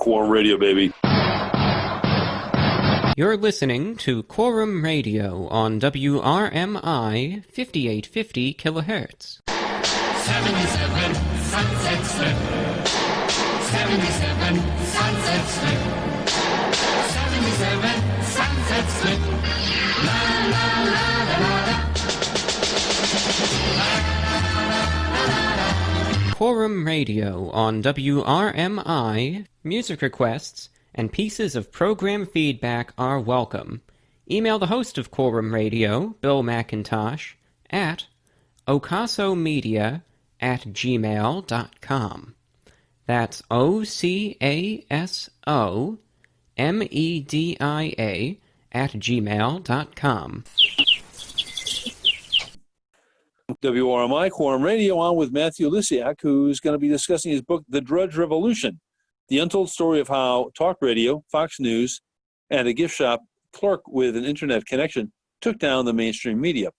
Quorum Radio, baby. You're listening to Quorum Radio on WRMI 5850 kilohertz. 77 Sunset Strip. 77 Sunset Strip. 77 Sunset Strip. La la la la la. Quorum Radio on WRMI. Music requests and pieces of program feedback are welcome. Email the host of Quorum Radio, Bill McIntosh, at ocasomedia@gmail.com. That's OCASOMEDIA @gmail.com. WRMI Quorum Radio on with Matthew Lysiak, who's going to be discussing his book, The Drudge Revolution, the untold story of how talk radio, Fox News, and a gift shop clerk with an internet connection took down the mainstream media.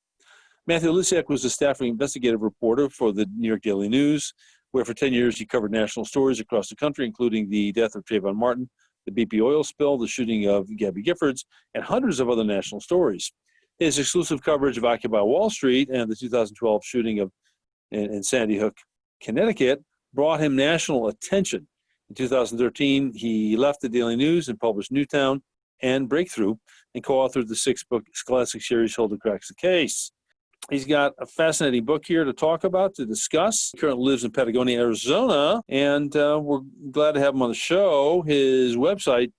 Matthew Lysiak was a staff investigative reporter for the New York Daily News, where for 10 years he covered national stories across the country, including the death of Trayvon Martin, the BP oil spill, the shooting of Gabby Giffords, and hundreds of other national stories. His exclusive coverage of Occupy Wall Street and the 2012 shooting in Sandy Hook, Connecticut, brought him national attention. In 2013, he left the Daily News and published Newtown and Breakthrough, and co-authored the six-book Scholastic series Hilda Cracks the Case. He's got a fascinating book here to talk about, to discuss. He currently lives in Patagonia, Arizona, and we're glad to have him on the show. His website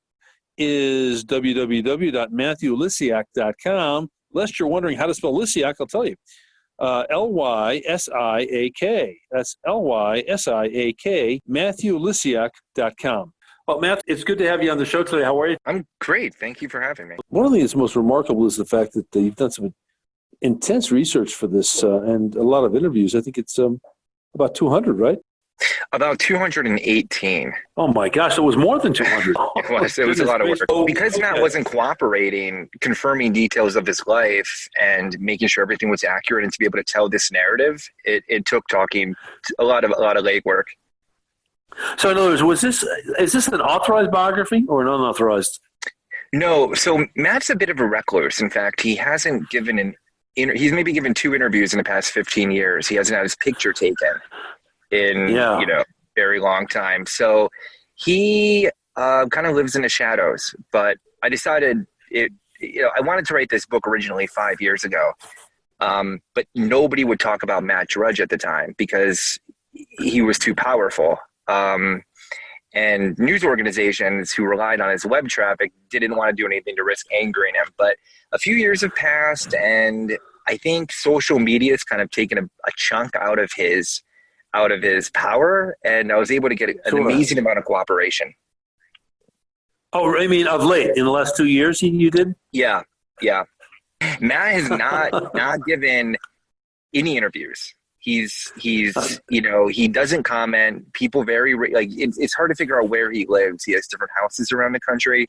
is www.matthewlysiak.com. Lest you're wondering how to spell Lysiak, I'll tell you. Lysiak. That's Lysiak, MatthewLysiak.com. Well, Matt, it's good to have you on the show today. How are you? I'm great. Thank you for having me. One of the things that's most remarkable is the fact that you've done some intense research for this and a lot of interviews. I think it's about 200, right? About 218. Oh my gosh, it was more than 200. It was a lot of work. Because Matt wasn't cooperating, confirming details of his life and making sure everything was accurate, and to be able to tell this narrative, it took talking a lot of legwork. So in other words, is this an authorized biography or an unauthorized? No, so Matt's a bit of a recluse. In fact, he hasn't given he's maybe given 2 interviews in the past 15 years. He hasn't had his picture taken in very long time. So he kind of lives in the shadows. But I decided I wanted to write this book originally 5 years ago. But nobody would talk about Matt Drudge at the time because he was too powerful. And news organizations who relied on his web traffic didn't want to do anything to risk angering him. But a few years have passed, and I think social media has kind of taken a chunk out of his power, and I was able to get an amazing amount of cooperation. Oh, I mean, of late, in the last 2 years, you did? Yeah. Matt has not given any interviews. He doesn't comment. People it's hard to figure out where he lives. He has different houses around the country.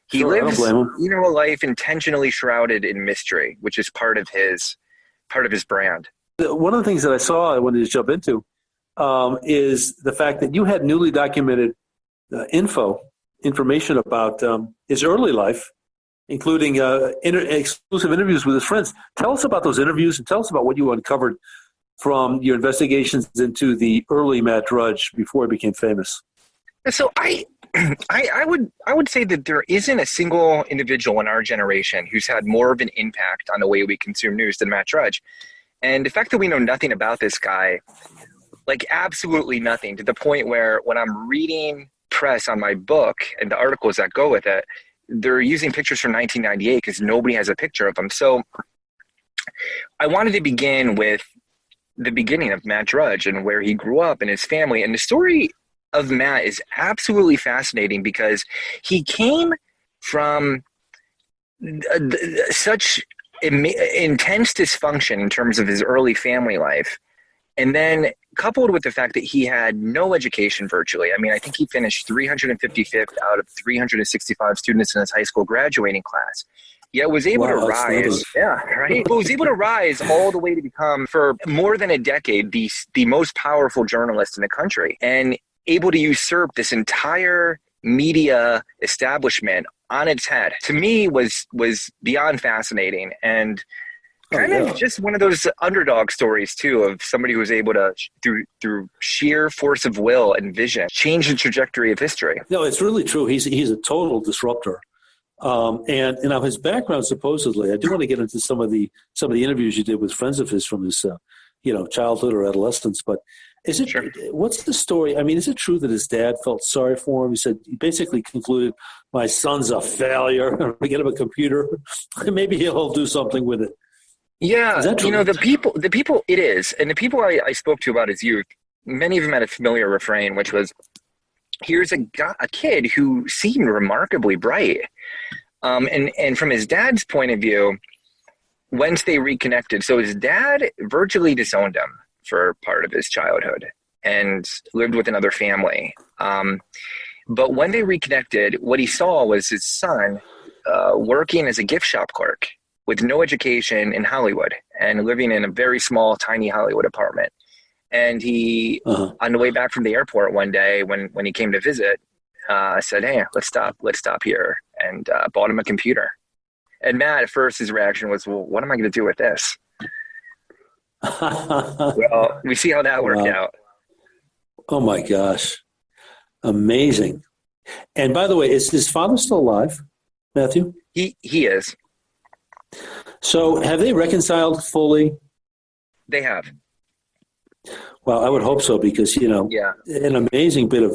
He lives, a life intentionally shrouded in mystery, which is part of his brand. One of the things that I saw I wanted to jump into is the fact that you had newly documented information about his early life, including exclusive interviews with his friends. Tell us about those interviews and tell us about what you uncovered from your investigations into the early Matt Drudge before he became famous. So I would say that there isn't a single individual in our generation who's had more of an impact on the way we consume news than Matt Drudge. And the fact that we know nothing about this guy, like absolutely nothing, to the point where when I'm reading press on my book and the articles that go with it, they're using pictures from 1998 because nobody has a picture of him. So I wanted to begin with the beginning of Matt Drudge and where he grew up and his family. And the story of Matt is absolutely fascinating because he came from such intense dysfunction in terms of his early family life. And then coupled with the fact that he had no education virtually. I mean, I think he finished 355th out of 365 students in his high school graduating class. Yet was able to rise. Yeah, right. But was able to rise all the way to become, for more than a decade, the most powerful journalist in the country, and able to usurp this entire media establishment on its head, to me was beyond fascinating, and kind of just one of those underdog stories too, of somebody who was able to, through sheer force of will and vision, change the trajectory of history. No, it's really true. He's a total disruptor. And now his background, supposedly, I do want to get into some of the interviews you did with friends of his from his childhood or adolescence. But what's the story? I mean, is it true that his dad felt sorry for him? He said he basically concluded, "My son's a failure. I get him a computer, maybe he'll do something with it." Yeah, the people it is, and the people I spoke to about his youth, many of them had a familiar refrain, which was, here's a kid who seemed remarkably bright. And from his dad's point of view, once they reconnected, so his dad virtually disowned him for part of his childhood and lived with another family. But when they reconnected, what he saw was his son working as a gift shop clerk with no education in Hollywood and living in a very small, tiny Hollywood apartment. And he, on the way back from the airport one day when he came to visit, said, "Hey, let's stop here," and bought him a computer. And Matt, at first, his reaction was, "Well, what am I going to do with this?" Well, we see how that worked out. Oh my gosh. Amazing. And by the way, is his father still alive, Matthew? He is. So have they reconciled fully? They have. Well, I would hope so, because, an amazing bit of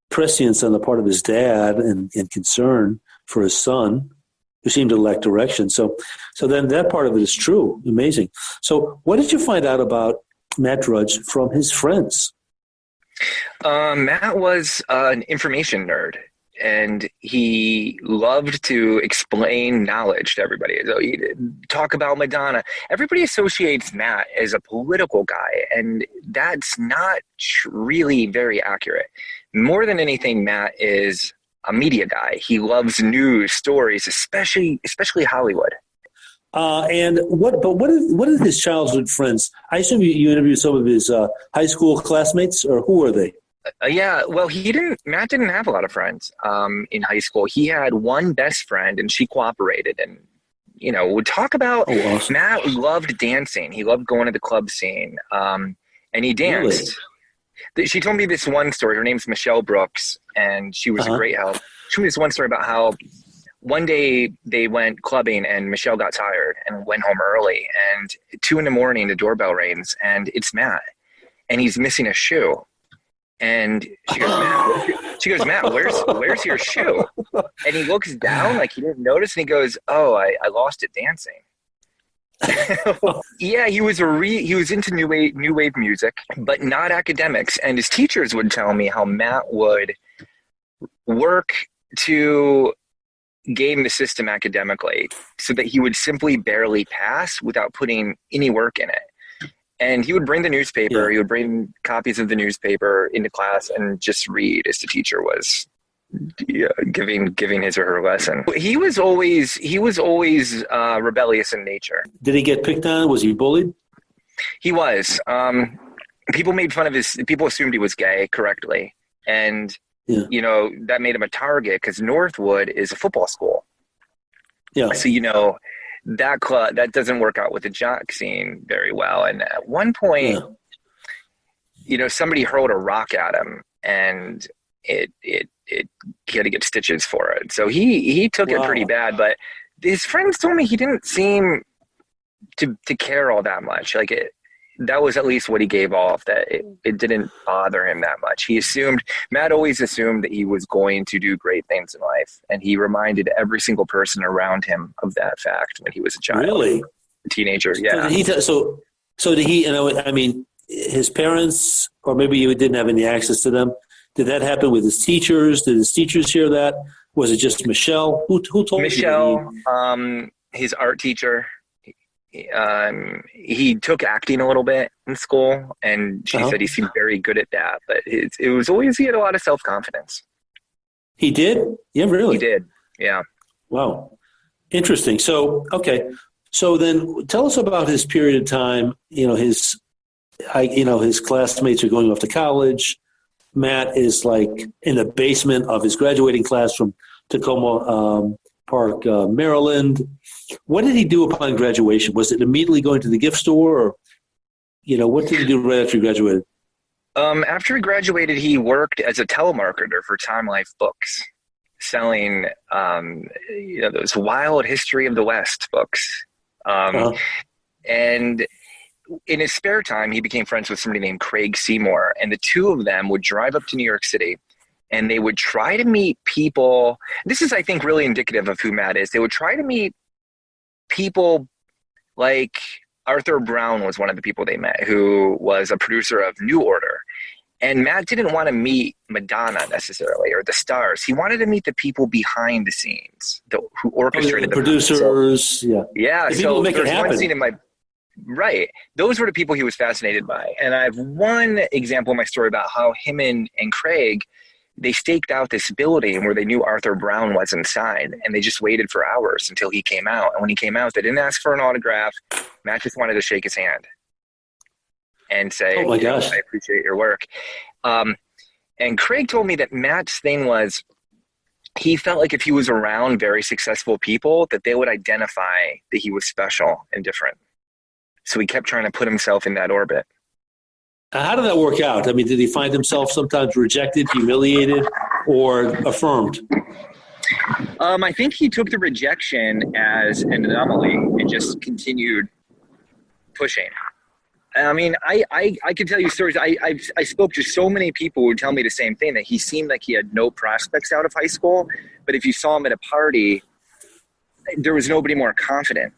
prescience on the part of his dad and concern for his son, who seemed to lack direction. So then that part of it is true. Amazing. So what did you find out about Matt Drudge from his friends? Matt was an information nerd, and he loved to explain knowledge to everybody. So he'd talk about Madonna. Everybody associates Matt as a political guy, and that's not really very accurate. More than anything, Matt is a media guy. He loves news stories, especially Hollywood. What are his childhood friends? I assume you interviewed some of his high school classmates, or who are they? Yeah, well, Matt didn't have a lot of friends in high school. He had one best friend, and she cooperated, and would talk about. Oh, awesome. Matt loved dancing. He loved going to the club scene, and he danced. Really? She told me this one story. Her name's Michelle Brooks, and she was a great help. She told me this one story about how one day they went clubbing, and Michelle got tired and went home early, and 2 a.m, the doorbell rings, and it's Matt, and he's missing a shoe. And she goes, Matt, where's your shoe? And he looks down like he didn't notice, and he goes, "Oh, I lost it dancing." Yeah, he was into new wave music, but not academics. And his teachers would tell me how Matt would work to game the system academically so that he would simply barely pass without putting any work in it. And he would bring the newspaper. Yeah. He would bring copies of the newspaper into class and just read as the teacher was giving his or her lesson. He was always rebellious in nature. Did he get picked on? Was he bullied? He was. People made fun of people assumed he was gay correctly. And, that made him a target because Northwood is a football school. Yeah. So, that doesn't work out with the jock scene very well. And at one point, somebody hurled a rock at him, and it he had to get stitches for it. So he took it pretty bad, but his friends told me he didn't seem to care all that much. Like that was at least what he gave off, that it didn't bother him that much. Matt always assumed that he was going to do great things in life. And he reminded every single person around him of that fact when he was a child. Really? A teenager. Yeah. So did he, I mean, his parents, or maybe he didn't have any access to them. Did that happen with his teachers? Did his teachers hear that? Was it just Michelle? Who told Michelle, his art teacher. He took acting a little bit in school, and she said he seemed very good at that. But it was always, he had a lot of self-confidence. He did? Yeah, really? He did, yeah. Wow. Interesting. So, okay. So then tell us about his period of time. His classmates are going off to college. Matt is like in the basement of his graduating class from Tacoma Park, Maryland. What did he do upon graduation? Was it immediately going to the gift store, or what did he do right after he graduated? After he graduated, he worked as a telemarketer for Time Life Books, selling those wild history of the West books. And in his spare time, he became friends with somebody named Craig Seymour, and the two of them would drive up to New York City, and they would try to meet people. This is, I think, really indicative of who Matt is. They would try to meet people like Arthur Brown was one of the people they met, who was a producer of New Order. And Matt didn't want to meet Madonna necessarily or the stars. He wanted to meet the people behind the scenes, who orchestrated the producers. Yeah. The So make it there's happen. one scene in my right. Those were the people he was fascinated by. And I have one example in my story about how him and Craig, they staked out this building where they knew Arthur Brown was inside, and they just waited for hours until he came out. And when he came out, they didn't ask for an autograph. Matt just wanted to shake his hand and say, "Oh my gosh, I appreciate your work." And Craig told me that Matt's thing was he felt like if he was around very successful people, that they would identify that he was special and different. So he kept trying to put himself in that orbit. How did that work out? I mean, did he find himself sometimes rejected, humiliated, or affirmed? I think he took the rejection as an anomaly and just continued pushing. I mean, I can tell you stories. I spoke to so many people who would tell me the same thing, that he seemed like he had no prospects out of high school, but if you saw him at a party, there was nobody more confident.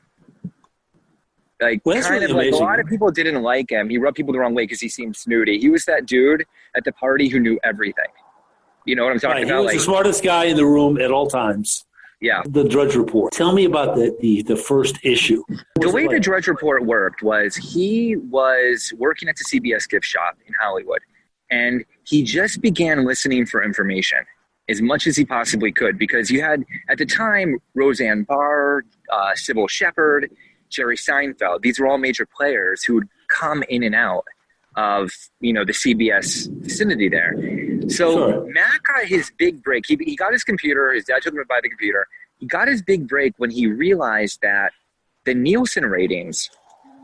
Like, well, kind really of like amazing. A lot of people didn't like him. He rubbed people the wrong way because he seemed snooty. He was that dude at the party who knew everything. You know what I'm talking about? He was the smartest guy in the room at all times. Yeah. The Drudge Report. Tell me about the first issue. The way the Drudge Report worked was he was working at the CBS gift shop in Hollywood, and he just began listening for information as much as he possibly could, because you had, at the time, Roseanne Barr, Sybil Shepherd, Jerry Seinfeld. These were all major players who would come in and out of, the CBS vicinity there. So Sure. Matt got his big break. He got his computer. His dad took him to buy the computer. He got his big break when he realized that the Nielsen ratings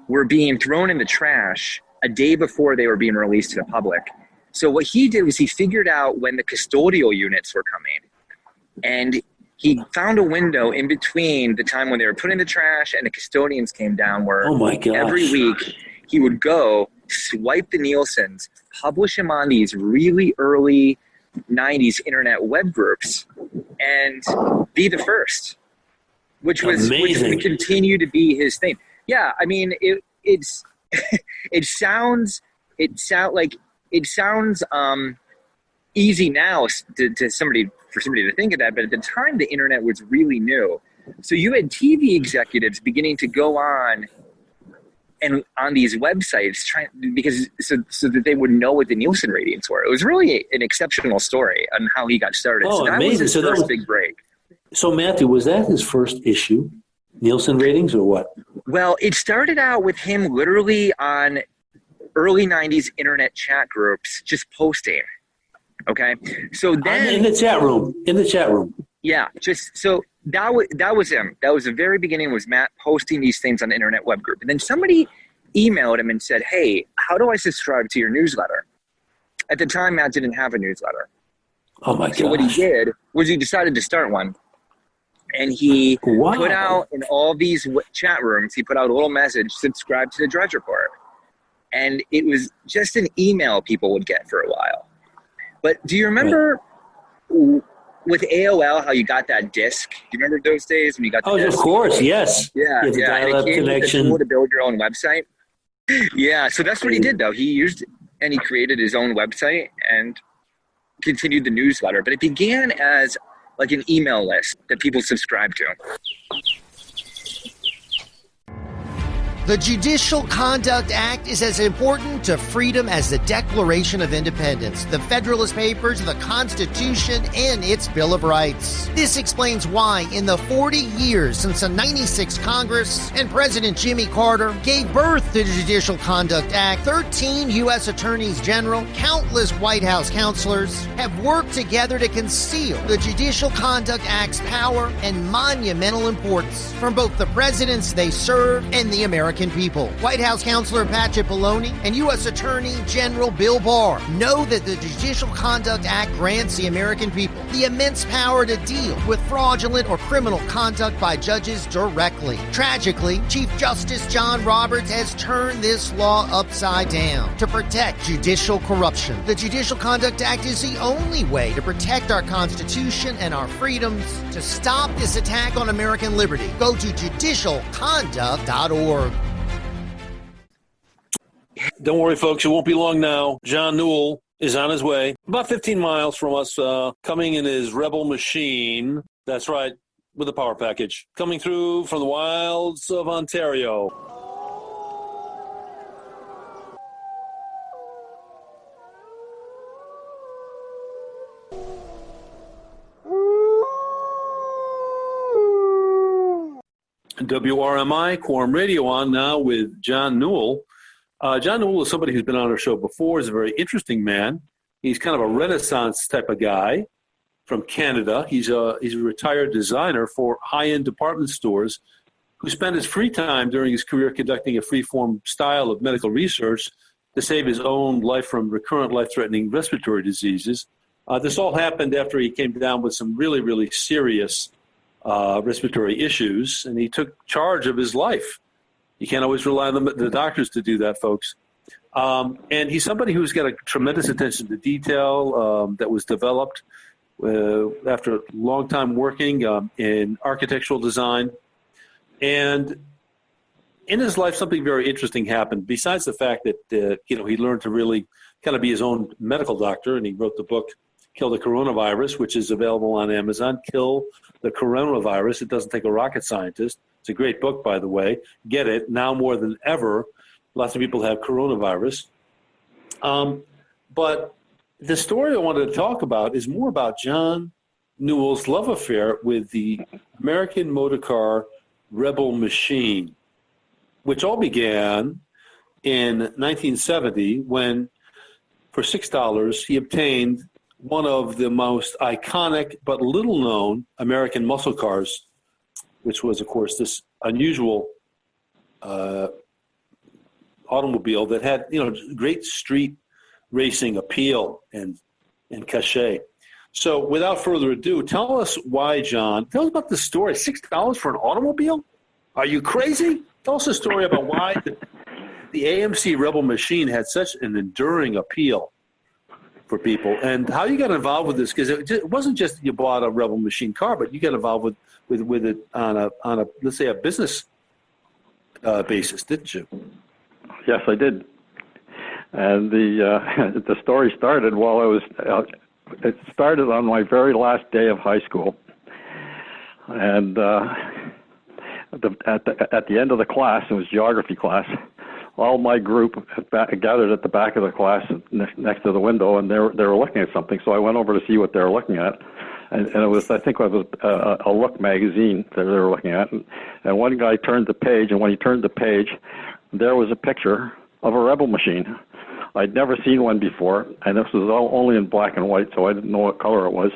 were being thrown in the trash a day before they were being released to the public. So what he did was he figured out when the custodial units were coming, and he found a window in between the time when they were put in the trash and the custodians came down, where Oh my gosh. every week he would go swipe the Nielsens, publish them on these really early 90s internet web groups, and be the first, which Amazing. would continue to be his thing. Yeah, I mean, it's it sounds easy now to somebody to think of that, but at the time the internet was really new. So you had TV executives beginning to go on and on these websites so that they would know what the Nielsen ratings were. It was really an exceptional story on how he got started. Oh, so that amazing. was his So that first was- big break. So, Matthew, was that his first issue? Nielsen ratings or what? Well, it started out with him literally on early 90s internet chat groups just posting. Okay? So then In the chat room. yeah, just so that was him. That was the very beginning, was Matt posting these things on the internet web group. And then somebody emailed him and said, "Hey, how do I subscribe to your newsletter?" At the time, Matt didn't have a newsletter. Oh my gosh. So what he did was he decided to start one. And he Wow. put out in all these chat rooms, he put out a little message, "Subscribe to the Drudge Report." And it was just an email people would get for a while. But do you remember with AOL how you got that disc? Do you remember those days when you got the Oh, disc? of course, yes. Yeah, You had the yeah. And dial-up it came with the connection. tool to build your own website. Yeah, so that's what he did, though. He used and he created his own website and continued the newsletter. But it began as like an email list that people subscribe to. The Judicial Conduct Act is as important to freedom as the Declaration of Independence, the Federalist Papers, the Constitution, and its Bill of Rights. This explains why, in the 40 years since the 96th Congress and President Jimmy Carter gave birth to the Judicial Conduct Act, 13 U.S. Attorneys General, countless White House counselors have worked together to conceal the Judicial Conduct Act's power and monumental importance from both the presidents they serve and the American people. White House Counselor Patrick Maloney and U.S. Attorney General Bill Barr know that the Judicial Conduct Act grants the American people the immense power to deal with fraudulent or criminal conduct by judges directly. Tragically, Chief Justice John Roberts has turned this law upside down to protect judicial corruption. The Judicial Conduct Act is the only way to protect our Constitution and our freedoms. To stop this attack on American liberty, go to judicialconduct.org. Don't worry, folks. It won't be long now. John Newell is on his way, about 15 miles from us, coming in his Rebel Machine. That's right, with a power package. Coming through from the wilds of Ontario. WRMI, Quorum Radio on now with John Newell. John Newell is somebody who's been on our show before. He's a very interesting man. He's kind of a Renaissance type of guy from Canada. He's a retired designer for high-end department stores who spent his free time during his career conducting a free-form style of medical research to save his own life from recurrent life-threatening respiratory diseases. This all happened after he came down with some really, really serious respiratory issues, and he took charge of his life. You can't always rely on the doctors to do that, folks. And he's somebody who's got a tremendous attention to detail that was developed after a long time working in architectural design. And in his life, something very interesting happened. Besides the fact that he learned to really kind of be his own medical doctor, and he wrote the book Kill the Coronavirus, which is available on Amazon. Kill the Coronavirus. It doesn't take a rocket scientist. It's a great book, by the way. Get it. Now more than ever, lots of people have coronavirus. But the story I wanted to talk about is more about John Newell's love affair with the American motor car Rebel Machine, which all began in 1970 when, for $6, he obtained one of the most iconic but little-known American muscle cars, which was, of course, this unusual automobile that had, great street racing appeal and cachet. So without further ado, tell us why, John. Tell us about the story. $6 for an automobile? Are you crazy? Tell us a story about why the AMC Rebel Machine had such an enduring appeal for people, and how you got involved with this, because it wasn't just you bought a Rebel Machine car, but you got involved with it on a let's say a business basis, didn't you? Yes, I did. And the story started while I was. It started on my very last day of high school, and at the end of the class, it was geography class. All my group gathered at the back of the class next to the window, and they were looking at something. So I went over to see what they were looking at, and it was, I think it was a Look magazine that they were looking at. And one guy turned the page, and when he turned the page, there was a picture of a Rebel Machine. I'd never seen one before, and this was all only in black and white, so I didn't know what color it was.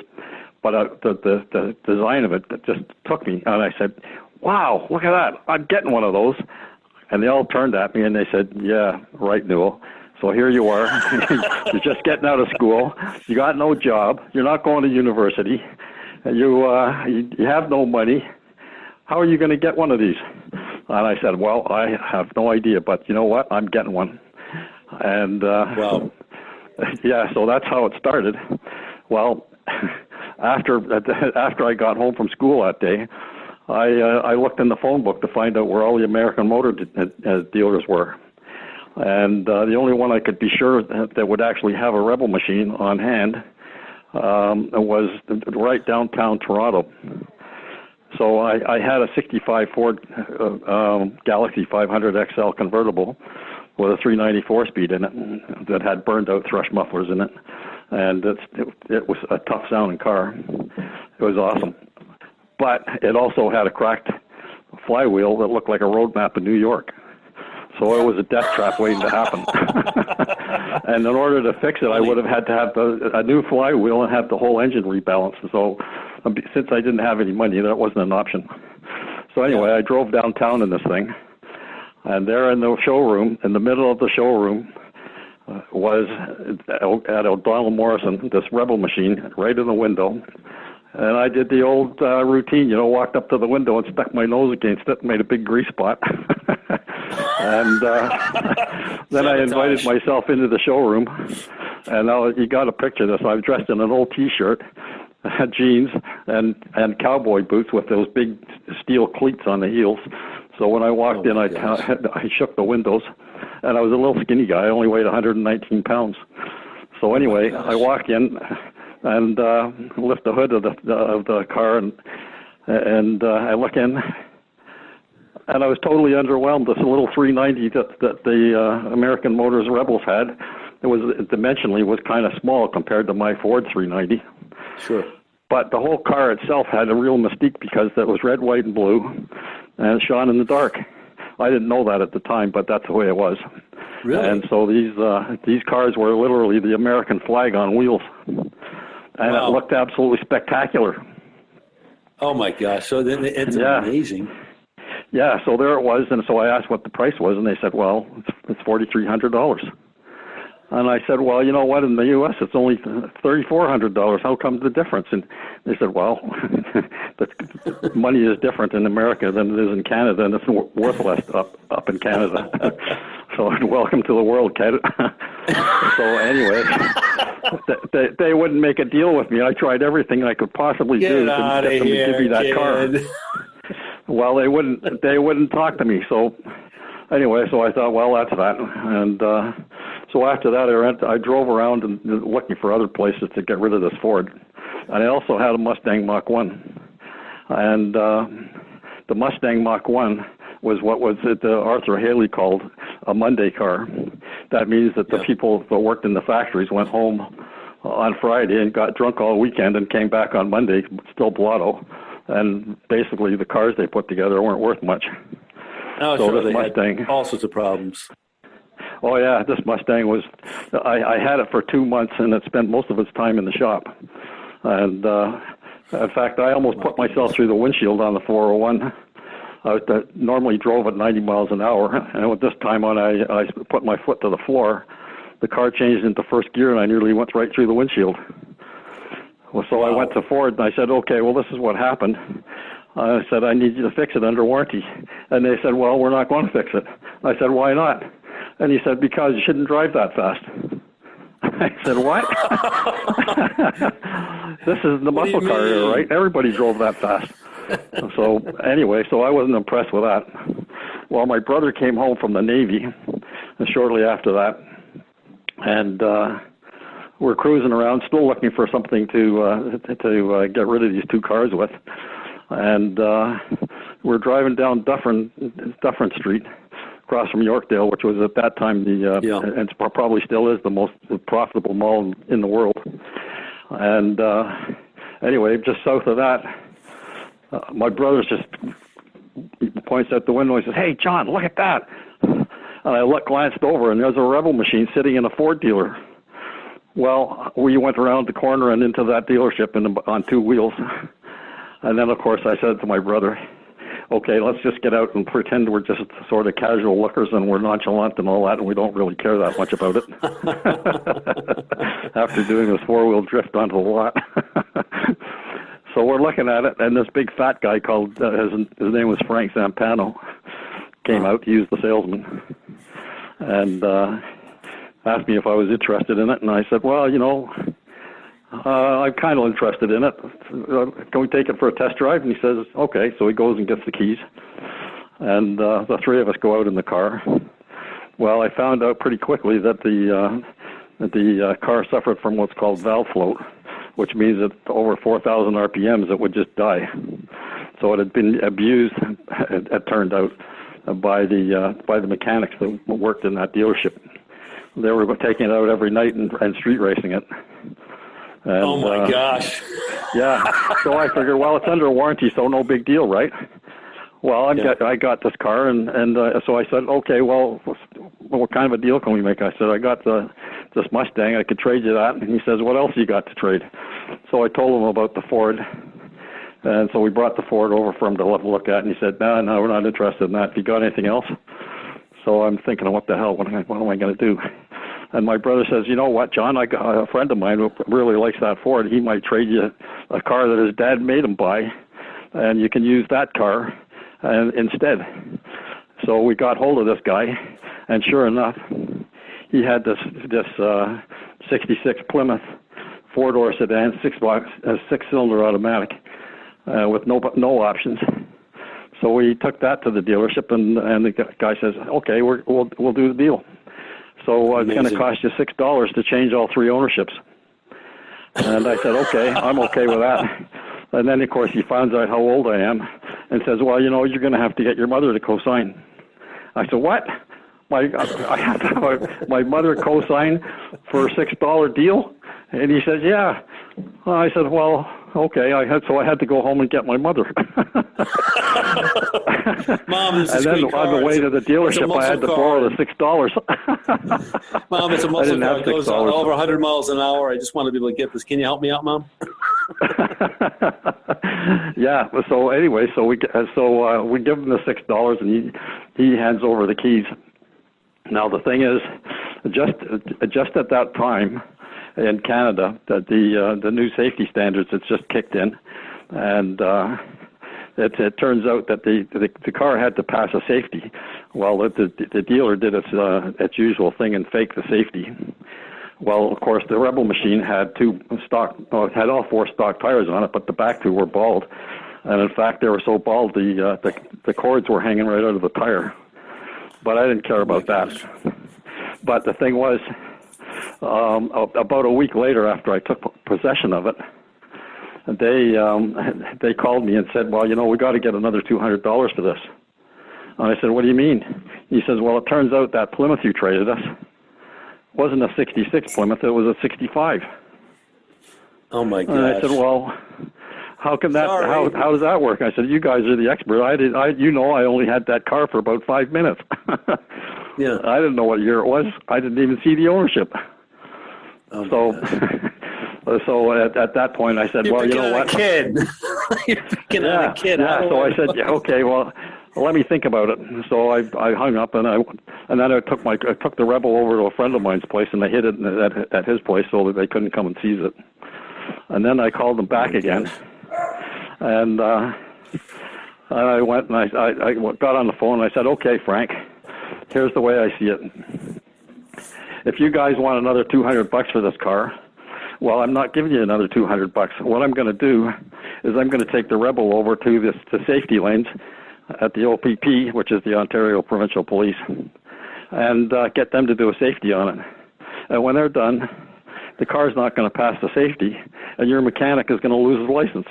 But the design of it just took me, and I said, "Wow, look at that! I'm getting one of those." And they all turned at me and they said, "Yeah, right, Newell. So here you are. You're just getting out of school. You got no job. You're not going to university. You have no money. How are you going to get one of these?" And I said, "Well, I have no idea, but you know what? I'm getting one." And wow. Yeah, so that's how it started. Well, after I got home from school that day, I looked in the phone book to find out where all the American Motor dealers were. And the only one I could be sure that would actually have a Rebel Machine on hand was right downtown Toronto. So I had a 65 Ford Galaxy 500 XL convertible with a 394 speed in it that had burned out thrush mufflers in it. And it was a tough sounding car. It was awesome. But it also had a cracked flywheel that looked like a road map of New York. So it was a death trap waiting to happen. And in order to fix it, I would have had to have a new flywheel and have the whole engine rebalanced. So since I didn't have any money, that wasn't an option. So anyway, I drove downtown in this thing. And there in the showroom, in the middle of the showroom, was at O'Donnell Morrison, this Rebel Machine right in the window. And I did the old routine, walked up to the window and stuck my nose against it and made a big grease spot. And then I invited myself into the showroom. And now you got to picture this. I was dressed in an old T-shirt, jeans, and cowboy boots with those big steel cleats on the heels. So when I walked in, I shook the windows. And I was a little skinny guy. I only weighed 119 pounds. So anyway, I walk in and lift the hood of the car, and I look in, and I was totally underwhelmed. This little 390 that the American Motors Rebels had, dimensionally was kind of small compared to my Ford 390. Sure. But the whole car itself had a real mystique because it was red, white, and blue, and it shone in the dark. I didn't know that at the time, but that's the way it was. Really? And so these cars were literally the American flag on wheels. And It looked absolutely spectacular. Oh, my gosh. So then it's amazing. Yeah, so there it was. And so I asked what the price was, and they said, well, it's $4,300. And I said, well, you know what? In the U.S., it's only $3,400. How come the difference? And they said, well, the money is different in America than it is in Canada, and it's worth less up in Canada. So welcome to the world, kid. So anyway, they wouldn't make a deal with me. I tried everything I could possibly do to get them to give me that car. Well, they wouldn't talk to me. So anyway, so I thought, well, that's that. And so after that, I drove around and looking for other places to get rid of this Ford. And I also had a Mustang Mach-1. And the Mustang Mach-1 was what Arthur Haley called a Monday car. That means that the people that worked in the factories went home on Friday and got drunk all weekend and came back on Monday, still blotto. And basically the cars they put together weren't worth much. Oh, so sure, this Mustang had all sorts of problems. Oh, yeah, this Mustang was, I had it for 2 months, and it spent most of its time in the shop. And, in fact, I almost put myself through the windshield on the 401. I normally drove at 90 miles an hour, and at this time when I put my foot to the floor, the car changed into first gear, and I nearly went right through the windshield. Well, so I went to Ford, and I said, okay, well, this is what happened. I said, I need you to fix it under warranty. And they said, well, we're not going to fix it. I said, why not? And he said, because you shouldn't drive that fast. I said, what? This is the muscle car here, right? Everybody drove that fast. So anyway, so I wasn't impressed with that. Well, my brother came home from the Navy shortly after that, and we're cruising around, still looking for something to get rid of these two cars with. And we're driving down Dufferin Street, across from Yorkdale, which was at that time and probably still is the most profitable mall in the world. And anyway, just south of that, my brother just points out the window and says, "Hey, John, look at that." And I glanced over, and there's a Rebel Machine sitting in a Ford dealer. Well, we went around the corner and into that dealership on two wheels. And then, of course, I said to my brother, okay, let's just get out and pretend we're just sort of casual lookers and we're nonchalant and all that, and we don't really care that much about it. After doing this four-wheel drift onto the lot. So we're looking at it, and this big fat guy called, his name was Frank Zampano, came out. He was the salesman. And asked me if I was interested in it, and I said, well, I'm kind of interested in it. Can we take it for a test drive? And he says, okay. So he goes and gets the keys. And the three of us go out in the car. Well, I found out pretty quickly that the car suffered from what's called valve float, which means that over 4,000 RPMs it would just die. So it had been abused, it turned out, by the mechanics that worked in that dealership. They were taking it out every night and street racing it. And, oh my gosh. Yeah. So I figured, well, it's under warranty, so no big deal, right? Well, I got this car, and so I said, okay, well, what kind of a deal can we make? I said, I got this Mustang, I could trade you that. And he says, what else you got to trade? So I told him about the Ford. And so we brought the Ford over for him to look at, and he said, no, we're not interested in that. If you got anything else? So I'm thinking, what the hell? What am I going to do? And my brother says, you know what, John? I got a friend of mine who really likes that Ford. He might trade you a car that his dad made him buy, and you can use that car instead. So we got hold of this guy, and sure enough, he had this 66 Plymouth four-door sedan, six-cylinder automatic with no options. So we took that to the dealership, and the guy says, okay, we'll do the deal. So it's going to cost you $6 to change all three ownerships. And I said, okay, I'm okay with that. And then, of course, he finds out how old I am and says, well, you're going to have to get your mother to co-sign. I said, what? I have to have my mother co-sign for a $6 deal? And he says, yeah. I said, well, okay. I had to go home and get my mother. Mom, this and is then on the way to the dealership, I had to borrow the $6. Mom, it's a muscle car. It goes over 100 miles an hour. I just want to be able to get this. Can you help me out, Mom? Yeah. So anyway, we give him the $6, and he hands over the keys. Now the thing is, just at that time in Canada, that the new safety standards had just kicked in, and it turns out that the car had to pass a safety. Well, the dealer did its usual thing and faked the safety. Well, of course, the Rebel Machine had had all four stock tires on it, but the back two were bald, and in fact, they were so bald the cords were hanging right out of the tire. But I didn't care about that. But the thing was, about a week later, after I took possession of it, they called me and said, well, we got to get another $200 for this. And I said, what do you mean? He says, well, it turns out that Plymouth you traded us wasn't a 66 Plymouth, it was a 65. Oh my gosh. And I said, well, how can that? How does that work? I said, you guys are the expert. I only had that car for about 5 minutes. Yeah. I didn't know what year it was. I didn't even see the ownership. Oh so at that point, I said, well, you know what? Kid. You're picking on a kid. Yeah. So I said, yeah, okay, well, let me think about it. So I hung up, and then I took the Rebel over to a friend of mine's place, and they hid it at his place so that they couldn't come and seize it. And then I called them back again. And I went and I got on the phone and I said, okay, Frank, here's the way I see it. If you guys want another $200 for this car, well, I'm not giving you another $200. What I'm going to do is I'm going to take the Rebel over to the safety lanes at the OPP, which is the Ontario Provincial Police, and get them to do a safety on it. And when they're done, the car's not going to pass the safety, and your mechanic is going to lose his license.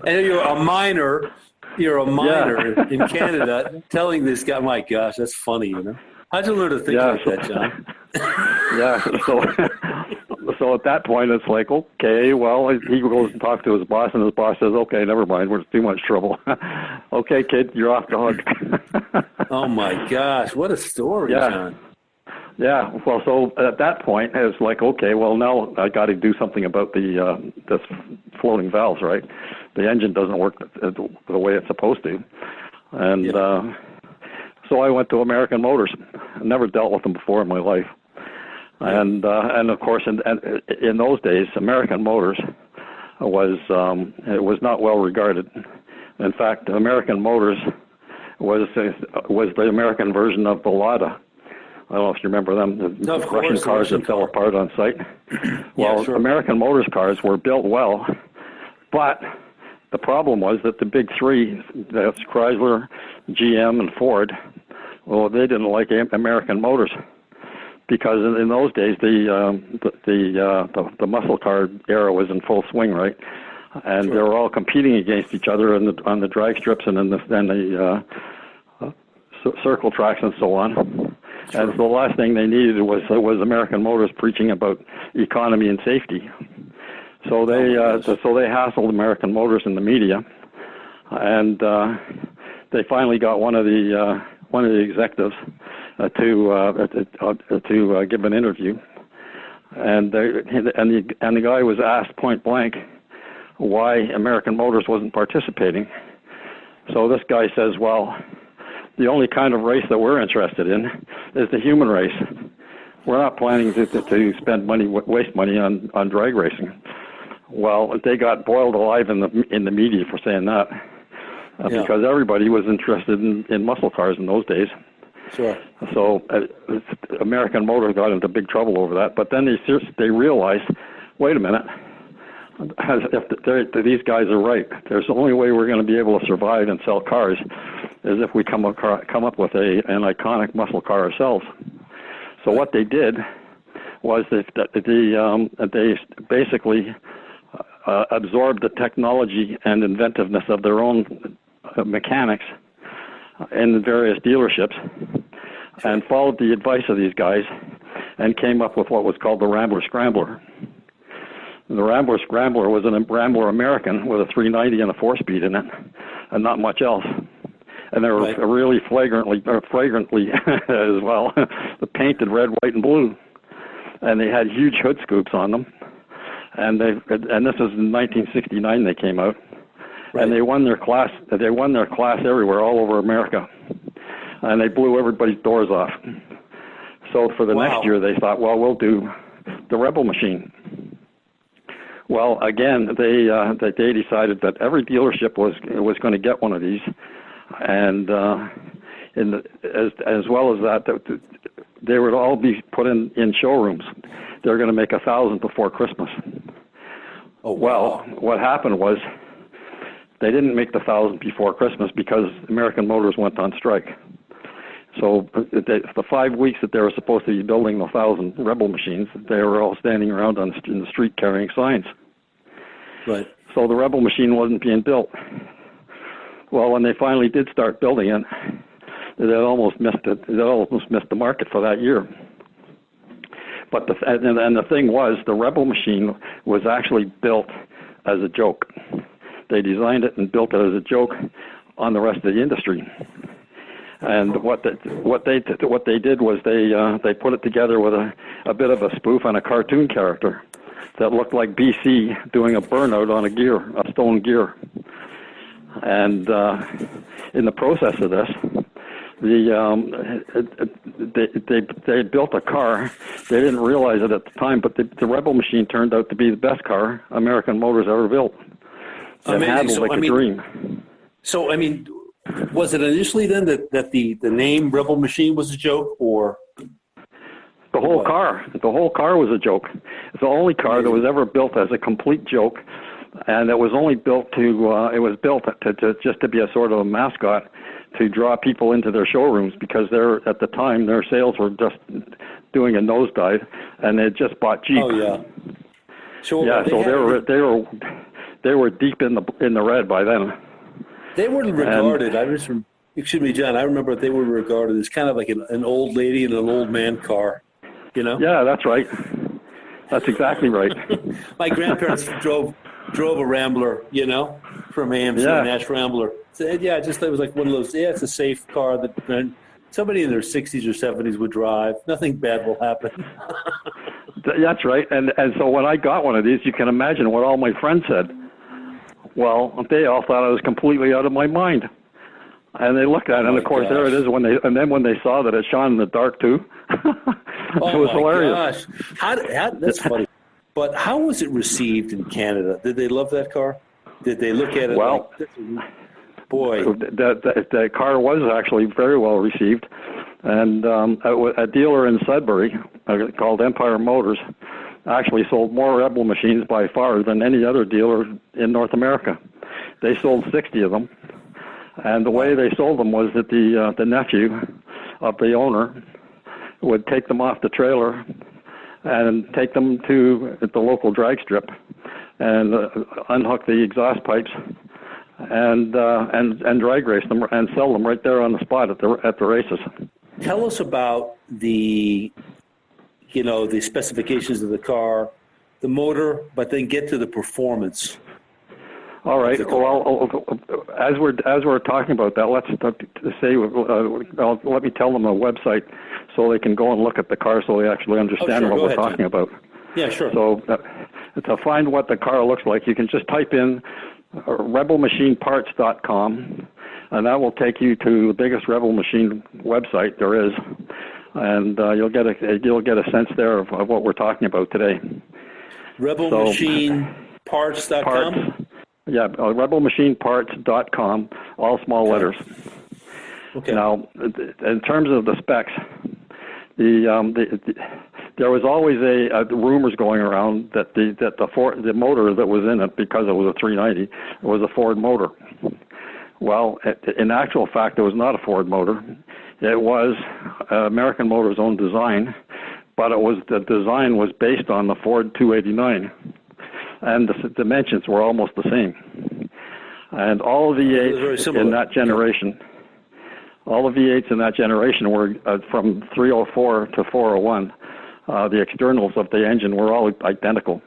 And you're a minor in Canada telling this guy, my gosh, that's funny, How'd you learn to think like that, John? Yeah, so at that point, it's like, okay, well, he goes and talks to his boss, and his boss says, okay, never mind, we're in too much trouble. Okay, kid, you're off the hook. Oh, my gosh, what a story, John. Yeah, well, so at that point, it was like, okay, well, now I got to do something about this floating valves, right? The engine doesn't work the way it's supposed to. And so I went to American Motors. I never dealt with them before in my life. And of course, in those days, American Motors was not well regarded. In fact, American Motors was the American version of the Lada. I don't know if you remember them, the Russian cars that fell apart on site. Well, sure. American Motors cars were built well, but the problem was that the big three, that's Chrysler, GM, and Ford, well, they didn't like American Motors. because in those days the muscle car era was in full swing, right? And they were all competing against each other on the drag strips and in the circle tracks and so on. Sure. And so the last thing they needed was American Motors preaching about economy and safety. So they hassled American Motors in the media, and they finally got one of the executives to give an interview, and the guy was asked point blank why American Motors wasn't participating. So this guy says, well, the only kind of race that we're interested in is the human race. We're not planning to spend money, waste money on drag racing. Well, they got boiled alive in the media for saying that, because everybody was interested in muscle cars in those days. Sure. So American Motors got into big trouble over that. But then they realized, wait a minute, if these guys are right, there's the only way we're going to be able to survive and sell cars is if we come up with an iconic muscle car ourselves. So what they did was they basically absorbed the technology and inventiveness of their own mechanics in the various dealerships and followed the advice of these guys and came up with what was called the Rambler Scrambler. The Rambler Scrambler was a Rambler American with a 390 and a 4-speed in it, and not much else. And they were really flagrantly as well, painted red, white, and blue. And they had huge hood scoops on them. And this was in 1969 they came out. Right. And they won their class. They won their class everywhere, all over America. And they blew everybody's doors off. So for the next year, they thought, well, we'll do the Rebel Machine. Well, again, they decided that every dealership was going to get one of these, and as well as that, they would all be put in showrooms. They were going to make 1,000 before Christmas. Oh, wow. Well, what happened was they didn't make the 1,000 before Christmas because American Motors went on strike. So the 5 weeks that they were supposed to be building the 1,000 Rebel machines, they were all standing around in the street carrying signs. Right. So the Rebel machine wasn't being built. Well, when they finally did start building it, they almost missed it. They almost missed the market for that year. But the thing was, the Rebel machine was actually built as a joke. They designed it and built it as a joke on the rest of the industry. And what they did was they put it together with a bit of a spoof on a cartoon character that looked like BC doing a burnout on a stone gear. And in the process of this, they built a car. They didn't realize it at the time, but the Rebel machine turned out to be the best car American Motors ever built. It handled like a dream. So, I mean, was it initially then that the name Rebel Machine was a joke, or the whole car? The whole car was a joke. It's the only car that was ever built as a complete joke, and it was only built to just to be a sort of a mascot to draw people into their showrooms, because at the time their sales were just doing a nosedive, and they had just bought Jeep. Oh yeah. So they were deep in the red by then. They were regarded. Excuse me, John. I remember they were regarded as kind of like an old lady in an old man car. You know? Yeah, that's right. That's exactly right. My grandparents drove a Rambler, from AMC Nash Rambler. So, yeah, it was like one of those. Yeah, it's a safe car that somebody in their 60s or 70s would drive. Nothing bad will happen. That's right. And so when I got one of these, you can imagine what all my friends said. Well, they all thought I was completely out of my mind. And they looked at it, and of course, there it is. When they saw that it shone in the dark too, it was hilarious. Gosh, that's funny. But how was it received in Canada? Did they love that car? Did they look at it? Well, boy, the car was actually very well received, and a dealer in Sudbury called Empire Motors actually sold more Rebel machines by far than any other dealer in North America. They sold 60 of them. And the way they sold them was that the nephew of the owner would take them off the trailer and take them to the local drag strip and unhook the exhaust pipes and drag race them and sell them right there on the spot at the races. Tell us about the specifications of the car, the motor, but then get to the performance. All right. Well, as we're talking about that, let's say let me tell them a website so they can go and look at the car so they actually understand what we're talking about. Yeah, sure. So to find what the car looks like, you can just type in rebelmachineparts.com, and that will take you to the biggest Rebel Machine website there is, and you'll get a sense there of what we're talking about today. Rebelmachineparts.com? Parts. Yeah, rebelmachineparts.com, all small letters. Okay. Now, in terms of the specs, there was always rumors going around that the motor that was in it, because it was a 390, was a Ford motor. Well, in actual fact, it was not a Ford motor. It was American Motors' own design, but the design was based on the Ford 289. And the dimensions were almost the same. And all the V8s in that generation, were from 304 to 401. The externals of the engine were all identical.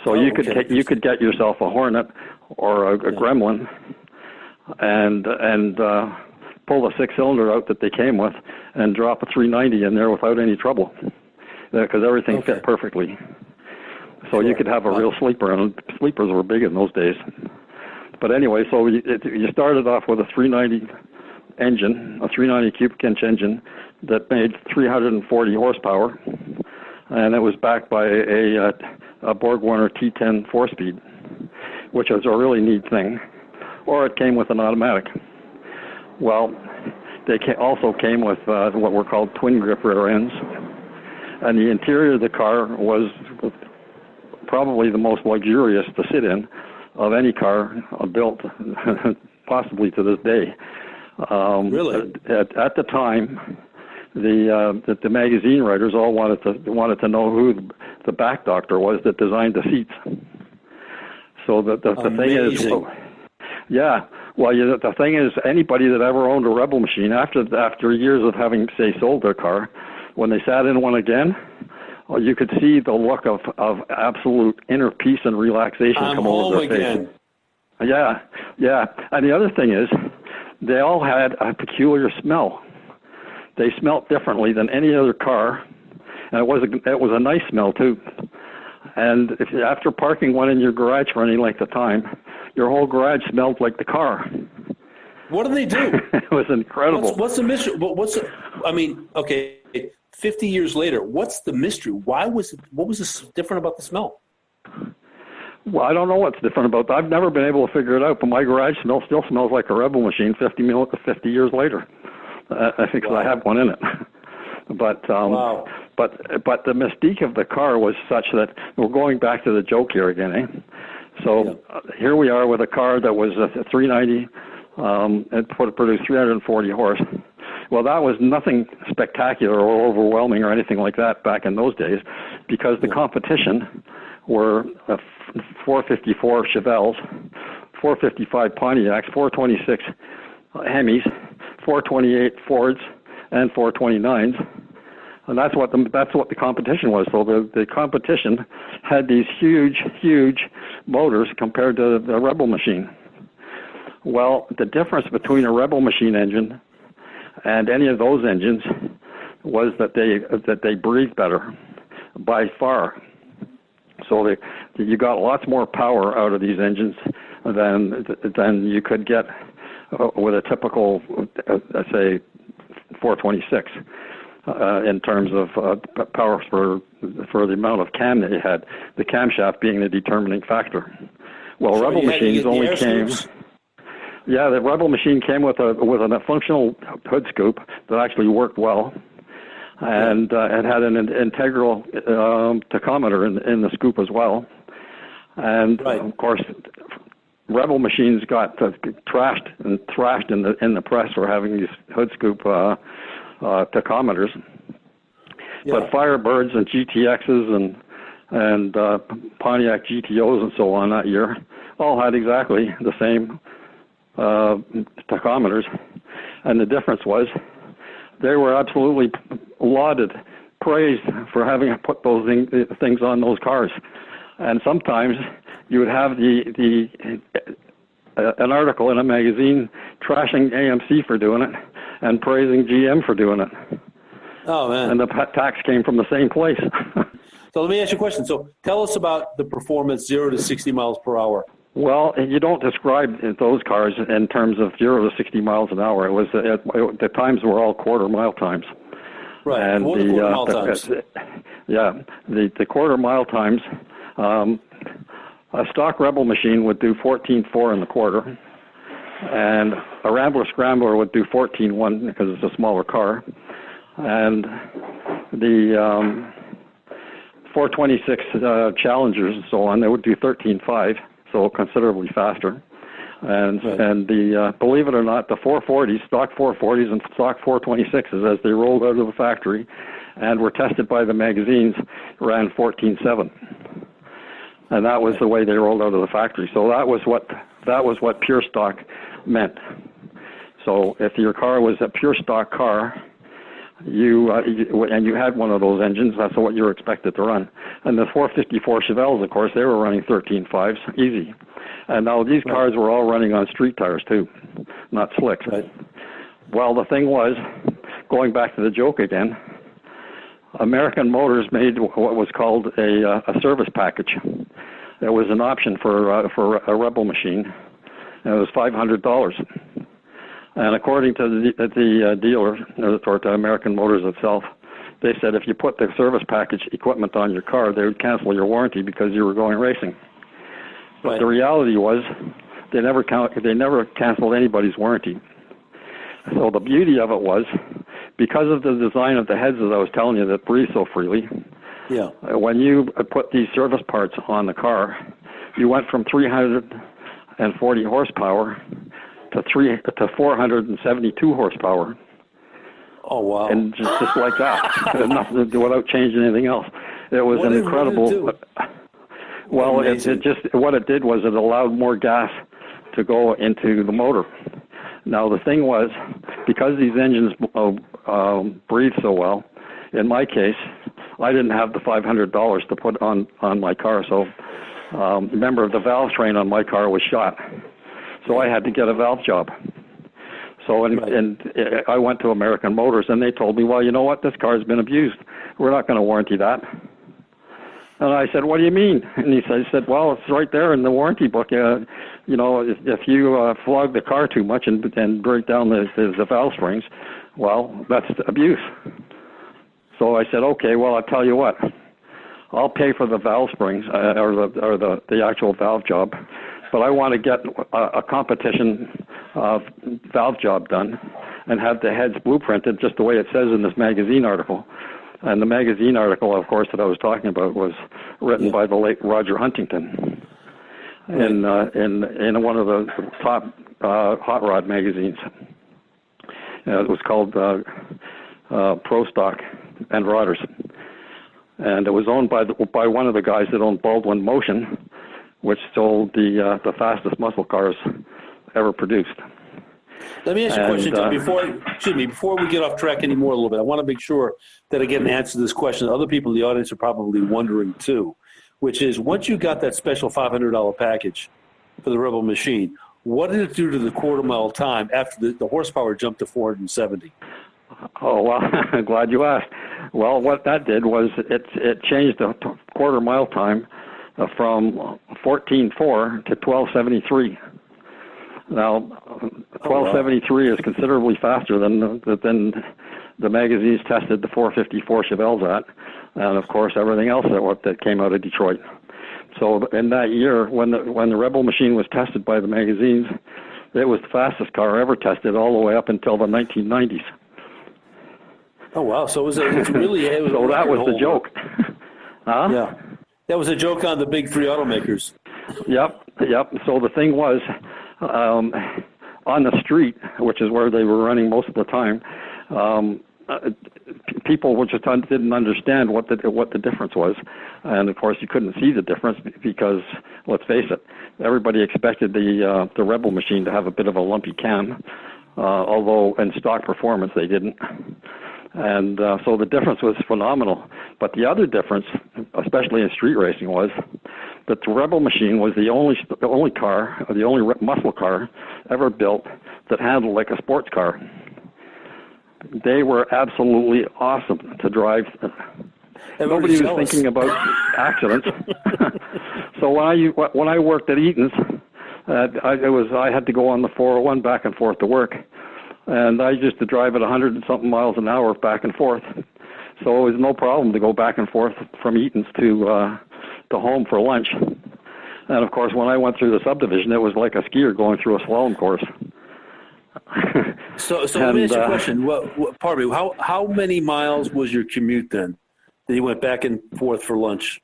So you could get yourself a Hornet or a Gremlin and pull the six-cylinder out that they came with and drop a 390 in there without any trouble, because everything fit perfectly. So you could have a real sleeper, and sleepers were big in those days. But anyway, so you started off with a 390 engine, a 390 cubic inch engine that made 340 horsepower, and it was backed by a Borg-Warner T10 4-speed, which was a really neat thing. Or it came with an automatic. Well, they also came with what were called twin grip rear ends, and the interior of the car was probably the most luxurious to sit in of any car built, possibly to this day. Really? At the time, the magazine writers all wanted to know who the back doctor was that designed the seats. So the thing is, the thing is, anybody that ever owned a Rebel Machine after years of having, say, sold their car, when they sat in one again, you could see the look of absolute inner peace and relaxation come over their face. Yeah. And the other thing is, they all had a peculiar smell. They smelled differently than any other car, and it was a nice smell too. And after parking one in your garage for any length of time, your whole garage smelled like the car. What do they do? It was incredible. What's the mystery? 50 years later, what's the mystery? What was different about the smell? Well, I don't know what's different about that. I've never been able to figure it out, but my garage still smells like a Rebel Machine 50 years later. I think I have one in it. But but the mystique of the car was such that we're going back to the joke here again, eh? So here we are with a car that was a 390 and produced 340 horse. Well, that was nothing spectacular or overwhelming or anything like that back in those days, because the competition were 454 Chevelles, 455 Pontiacs, 426 Hemis, 428 Fords, and 429s. And that's what the competition was. So the competition had these huge motors compared to the Rebel Machine. Well, the difference between a Rebel Machine engine and any of those engines was that they breathed better by far. So you got lots more power out of these engines than you could get with a typical, say, 426 in terms of power for the amount of cam that you had, the camshaft being the determining factor. Well, so Rebel Machines only came. Yeah, the Rebel Machine came with a functional hood scoop that actually worked well, and it had an integral tachometer in the scoop as well. And of course, Rebel Machines got trashed and thrashed in the press for having these hood scoop tachometers. Yeah. But Firebirds and GTXs and Pontiac GTOs and so on that year all had exactly the same tachometers, and the difference was they were absolutely lauded, praised for having put those things on those cars. And sometimes you would have an article in a magazine trashing AMC for doing it and praising GM for doing it. Oh, man. And the tax came from the same place. So let me ask you a question. So tell us about the performance 0 to 60 miles per hour. Well, you don't describe those cars in terms of 0 to 60 miles an hour. It was the times were all quarter-mile times. Right. And what are the quarter-mile times? The quarter-mile times, a stock Rebel machine would do 14.4 in the quarter, and a Rambler Scrambler would do 14.1 because it's a smaller car, and the 426 Challengers and so on, they would do 13.5, so considerably faster. And right. and the believe it or not, the 440s, stock 440s and stock 426s, as they rolled out of the factory and were tested by the magazines, ran 14.7. And that was the way they rolled out of the factory. So that was what pure stock meant. So if your car was a pure stock car, and you had one of those engines, that's what you were expected to run. And the 454 Chevelles, of course, they were running 13.5s, easy. And now these cars were all running on street tires too, not slicks. Right. Well, the thing was, going back to the joke again, American Motors made what was called a service package. There was an option for a Rebel machine, and it was $500. And according to the dealer, or to American Motors itself, they said if you put the service package equipment on your car, they would cancel your warranty because you were going racing. But Right. the reality was they never canceled anybody's warranty. So the beauty of it was, because of the design of the heads that I was telling you that breathe so freely, Yeah. when you put these service parts on the car, you went from 340 horsepower to 472 horsepower. Oh, wow. And just like that, nothing without changing anything else. It was What an did it incredible. do? Well, it just what it did was it allowed more gas to go into the motor. Now the thing was, because these engines breathe so well, in my case, I didn't have the $500 to put on my car. So remember, the valve train on my car was shot, so I had to get a valve job. So and I went to American Motors, and they told me, well, you know what, this car's been abused. We're not going to warranty that. And I said, what do you mean? And he said, well, it's right there in the warranty book. You know, if you flog the car too much and break down the valve springs, well, that's abuse. So I said, okay, well, I'll tell you what. I'll pay for the valve springs or the actual valve job, but I want to get a competition valve job done and have the heads blueprinted just the way it says in this magazine article. And the magazine article, of course, that I was talking about was written by the late Roger Huntington in one of the top hot rod magazines. It was called Pro Stock and Rodders, and it was owned by one of the guys that owned Baldwin Motion, which sold the fastest muscle cars ever produced. Let me ask you a question, Tim, before we get off track anymore a little bit. I want to make sure that I get an answer to this question. Other people in the audience are probably wondering too, which is, once you got that special $500 package for the Rebel machine, what did it do to the quarter-mile time after the horsepower jumped to 470? Oh, well, I'm glad you asked. Well, what that did was it changed the quarter-mile time from 14.4 to 12.73. Now, 12.73 is considerably faster than the magazines tested the 454 Chevelles at, and of course everything else that came out of Detroit. So in that year, when the Rebel machine was tested by the magazines, it was the fastest car ever tested all the way up until the 1990s. Oh wow! So so that was the joke. Huh? Yeah, that was a joke on the big three automakers. Yep. So the thing was, on the street, which is where they were running most of the time, people just didn't understand what the difference was, and of course you couldn't see the difference because, let's face it, everybody expected the Rebel machine to have a bit of a lumpy cam, although in stock performance they didn't, and so the difference was phenomenal. But the other difference, especially in street racing, was that the Rebel machine was the only car, or the only muscle car ever built that handled like a sports car. They were absolutely awesome to drive. Nobody was thinking about accidents. So when I worked at Eaton's, I had to go on the 401 back and forth to work, and I used to drive at 100 and something miles an hour back and forth. So it was no problem to go back and forth from Eaton's to home for lunch. And of course, when I went through the subdivision, it was like a skier going through a slalom course. So let me ask you a question. Pardon me. How many miles was your commute then? That you went back and forth for lunch?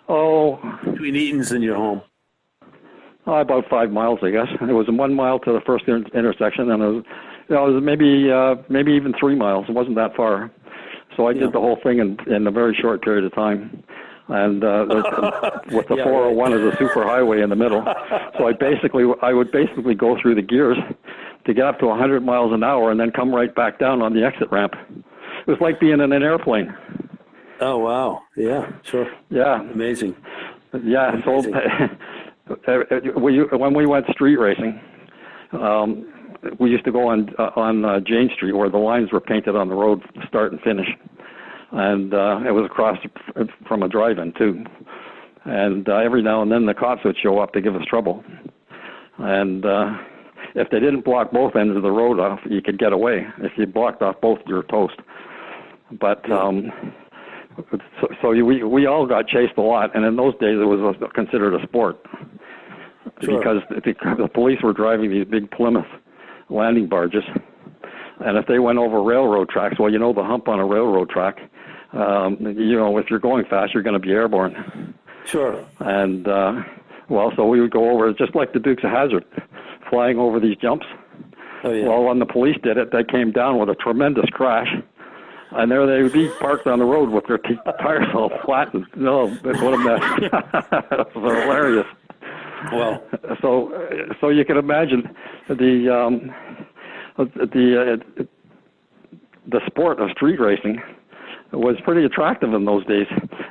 Oh, between Eaton's and your home. About 5 miles, I guess. It was 1 mile to the first intersection, and it was maybe even 3 miles. It wasn't that far. So I did the whole thing in a very short period of time. And with the 401 as a super highway in the middle, so I would basically go through the gears to get up to 100 miles an hour and then come right back down on the exit ramp. It was like being in an airplane. Oh wow! Yeah, sure. Yeah, amazing. Yeah, amazing. So when we went street racing, we used to go on Jane Street where the lines were painted on the road, start and finish. And it was across from a drive-in, too. And every now and then the cops would show up to give us trouble. And if they didn't block both ends of the road off, you could get away. If you blocked off both, you were toast. But so we all got chased a lot, and in those days it was considered a sport. Sure. Because the police were driving these big Plymouth landing barges. And if they went over railroad tracks, well, the hump on a railroad track, if you're going fast, you're going to be airborne. Sure. And, so we would go over, just like the Dukes of Hazzard, flying over these jumps. Oh, yeah. Well, when the police did it, they came down with a tremendous crash. And there they would be parked on the road with their tires all flattened. No, what a mess. It was hilarious. Well, so you can imagine the sport of street racing was pretty attractive in those days,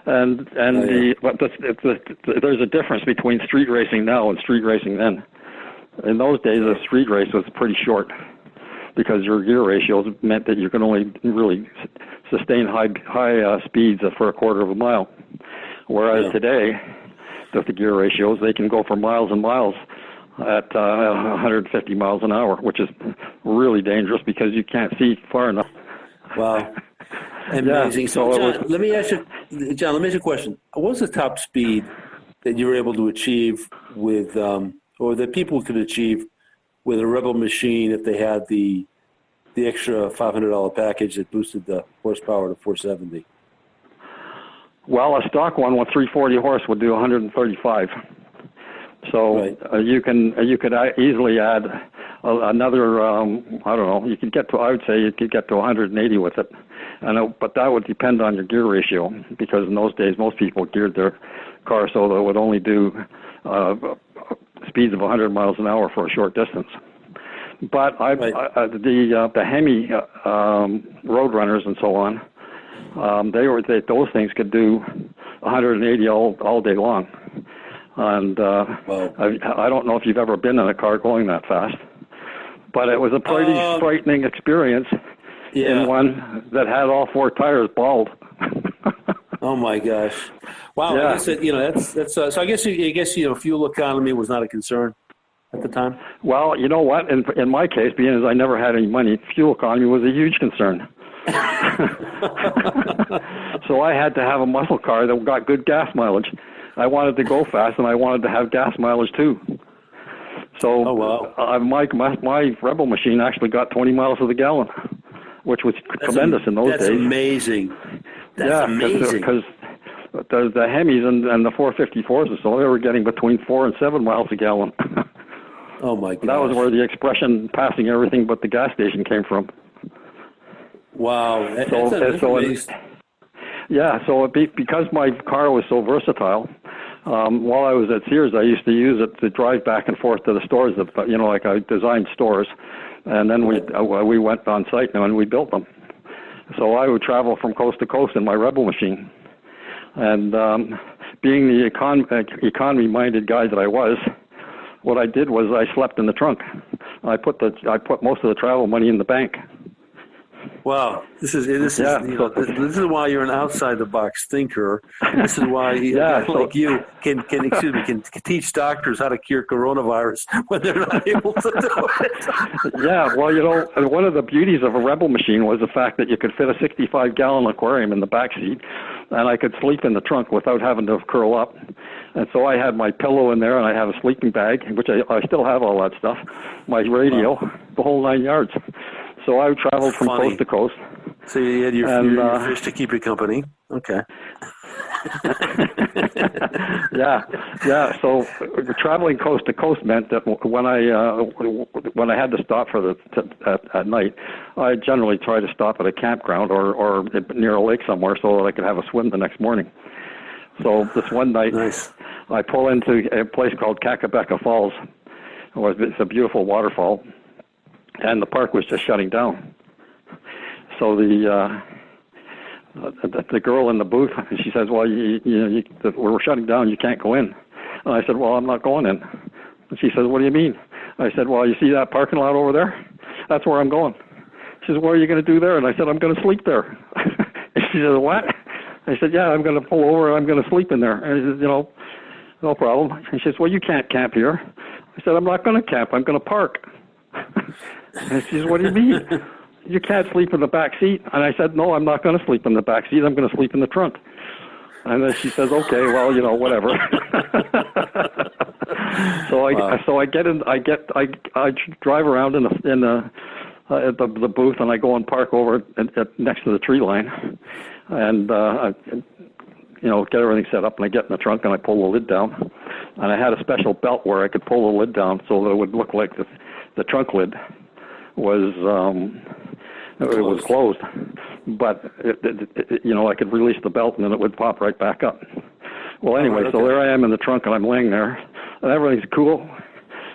and there's a difference between street racing now and street racing then. In those days, a street race was pretty short because your gear ratios meant that you can only really sustain high speeds for a quarter of a mile, whereas today, with the gear ratios, they can go for miles and miles at 150 miles an hour, which is really dangerous because you can't see far enough. Wow. Amazing. So, John, let me ask you a question. What was the top speed that you were able to achieve with, or that people could achieve with a Rebel machine if they had the extra $500 package that boosted the horsepower to 470? Well, a stock one with 340 horse would do 135. So right. You could easily add another. I don't know. You could get to. I would say you could get to 180 with it, but that would depend on your gear ratio because in those days most people geared their car so that it would only do speeds of 100 miles an hour for a short distance. But the Hemi Roadrunners and so on, those things could do 180 all day long. And I don't know if you've ever been in a car going that fast, but it was a pretty frightening experience in one that had all four tires bald. Oh my gosh! Wow, yeah. I guess that's so. I guess fuel economy was not a concern at the time. Well, you know what? In my case, being as I never had any money, fuel economy was a huge concern. So I had to have a muscle car that got good gas mileage. I wanted to go fast, and I wanted to have gas mileage too. So my Rebel machine actually got 20 miles to the gallon, which was tremendous in those days. That's amazing. That's amazing. Because the Hemis and the 454s and so they were getting between 4 and 7 miles a gallon. Oh my God! That was where the expression "passing everything but the gas station" came from. Wow. Because my car was so versatile, while I was at Sears, I used to use it to drive back and forth to the stores. Like I designed stores, and then we went on site and we built them. So I would travel from coast to coast in my Rebel Machine, and being the economy-minded guy that I was, what I did was I slept in the trunk. I put most of the travel money in the bank. Wow, this is why you're an outside the box thinker. This is why like you can teach doctors how to cure coronavirus when they're not able to do it. Yeah, well, one of the beauties of a Rebel Machine was the fact that you could fit a 65-gallon aquarium in the back seat, and I could sleep in the trunk without having to curl up. And so I had my pillow in there, and I have a sleeping bag, which I still have all that stuff, my radio, the whole 9 yards. So I traveled from coast to coast. So you had your fish to keep you company. Okay. Yeah. So traveling coast to coast meant that when I had to stop at night, I generally try to stop at a campground or near a lake somewhere so that I could have a swim the next morning. So this one night, I pull into a place called Kakabeka Falls. It's a beautiful waterfall. And the park was just shutting down. So the girl in the booth, she says, "Well, we're shutting down. You can't go in." And I said, "Well, I'm not going in." And she says, "What do you mean?" I said, "Well, you see that parking lot over there? That's where I'm going." She says, "What are you going to do there?" And I said, "I'm going to sleep there." And she said, "What?" I said, "Yeah, I'm going to pull over. I'm going to sleep in there." And she says, "No problem." And she says, "Well, you can't camp here." I said, "I'm not going to camp. I'm going to park." And she says, "What do you mean? You can't sleep in the back seat?" And I said, "No, I'm not going to sleep in the back seat. I'm going to sleep in the trunk." And then she says, "Okay, well, whatever." So I get in. I drive around in the booth, and I go and park over next to the tree line, and get everything set up. And I get in the trunk and I pull the lid down, and I had a special belt where I could pull the lid down so that it would look like the trunk lid was it was closed, but I could release the belt and then it would pop right back up. Well, anyway, So there I am in the trunk and I'm laying there, and everything's cool,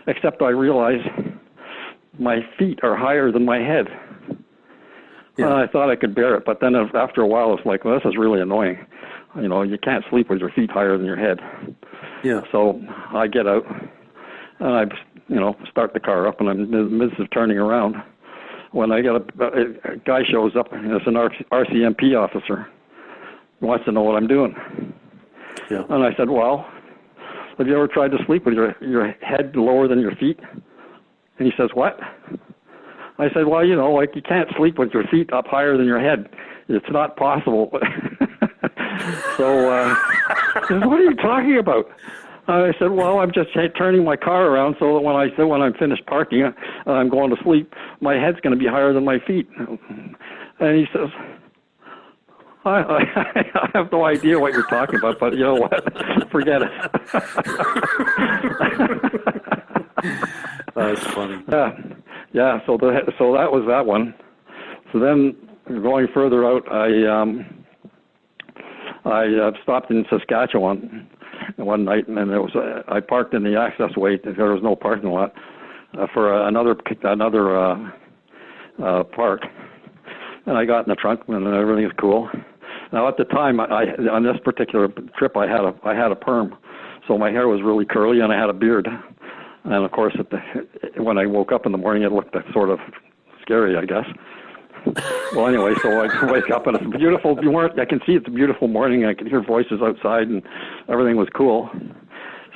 except I realize my feet are higher than my head. Yeah. And I thought I could bear it, but then after a while it's like, well, this is really annoying. You can't sleep with your feet higher than your head. Yeah. So I get out and I start the car up, and I'm in the midst of turning around when I get a guy shows up, and it's an RCMP officer. He wants to know what I'm doing. Yeah. And I said, "Well, have you ever tried to sleep with your head lower than your feet?" And he says, "What?" I said, "Well, you can't sleep with your feet up higher than your head. It's not possible." So he says, "What are you talking about?" I said, "Well, I'm just turning my car around so that when I'm finished parking and I'm going to sleep, my head's going to be higher than my feet." And he says, I have no idea what you're talking about, but you know what? Forget it. That's funny. Yeah. So that was that one. So then going further out, I stopped in Saskatchewan one night, and I parked in the access way. There was no parking lot for another park, and I got in the trunk, and everything was cool. Now at the time, on this particular trip, I had a perm, so my hair was really curly, and I had a beard. And of course, when I woke up in the morning, it looked sort of scary, I guess. Well, anyway, so I wake up and it's beautiful. I can see it's a beautiful morning. I can hear voices outside, and everything was cool.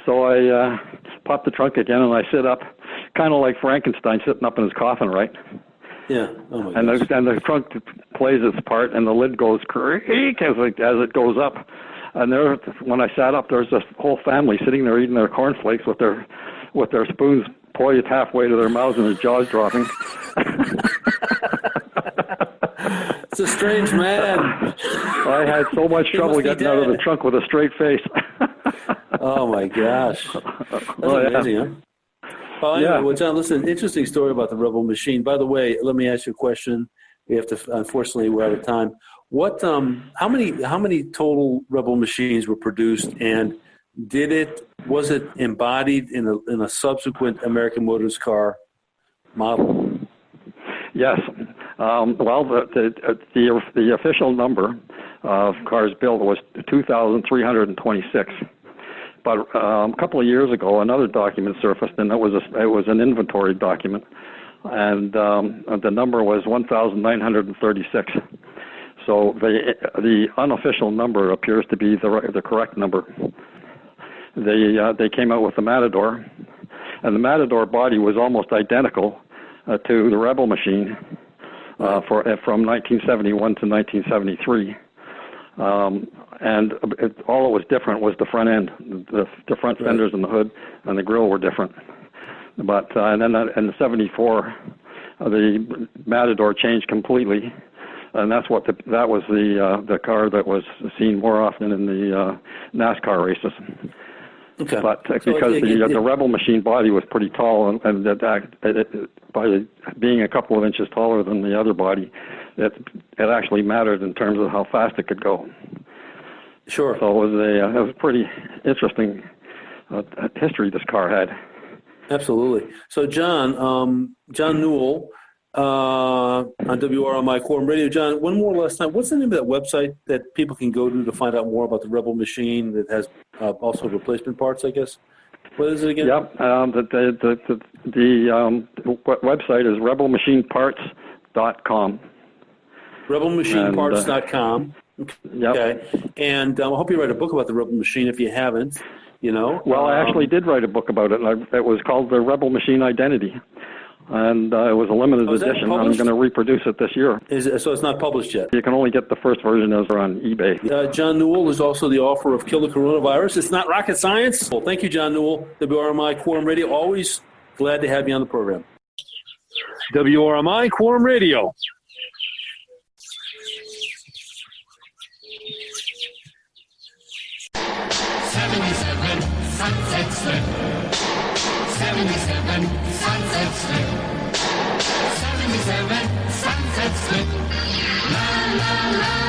So I pop the trunk again, and I sit up, kind of like Frankenstein sitting up in his coffin, right? Yeah. Oh my gosh. And the trunk plays its part, and the lid goes creak as it goes up. And when I sat up, there's this whole family sitting there eating their cornflakes with their spoons poised halfway to their mouths and their jaws dropping. It's a strange man. I had so much trouble getting out of the trunk with a straight face. Oh my gosh. That's amazing, huh? Well, anyway, John, listen, interesting story about the Rebel Machine. By the way, let me ask you a question. We have to, unfortunately, we're out of time. What, how many total Rebel machines were produced, and was it embodied in a subsequent American Motors car model? Yes. Well, the official number of cars built was 2,326. But a couple of years ago, another document surfaced, and it was an inventory document, and the number was 1,936. So the unofficial number appears to be the correct number. They came out with the Matador, and the Matador body was almost identical to the Rebel machine from 1971 to 1973. And all that was different was the front end. The front fenders and the hood and the grille were different. But and then in the 74, the Matador changed completely, and that was the car that was seen more often in the NASCAR races. Okay. But because the Rebel machine body was pretty tall, and by being a couple of inches taller than the other body, it actually mattered in terms of how fast it could go. Sure. So it was pretty interesting history this car had. Absolutely. So John Newell on WRMI Quorum Radio. John, one more last time. What's the name of that website that people can go to find out more about the Rebel machine that has also replacement parts, I guess? What is it again? Yep. The website is rebelmachineparts.com. Rebelmachineparts.com. Yep. Okay. And I hope you write a book about the Rebel machine if you haven't. Well, I actually did write a book about it. It was called The Rebel Machine Identity. And it was a limited edition. I'm going to reproduce it this year. So it's not published yet? You can only get the first version on eBay. John Newell is also the author of Kill the Coronavirus. It's not rocket science. Well, thank you, John Newell. WRMI Quorum Radio. Always glad to have you on the program. WRMI Quorum Radio. Sunset Strip. 77 Sunset Strip. 77 Sunset Strip. La la la.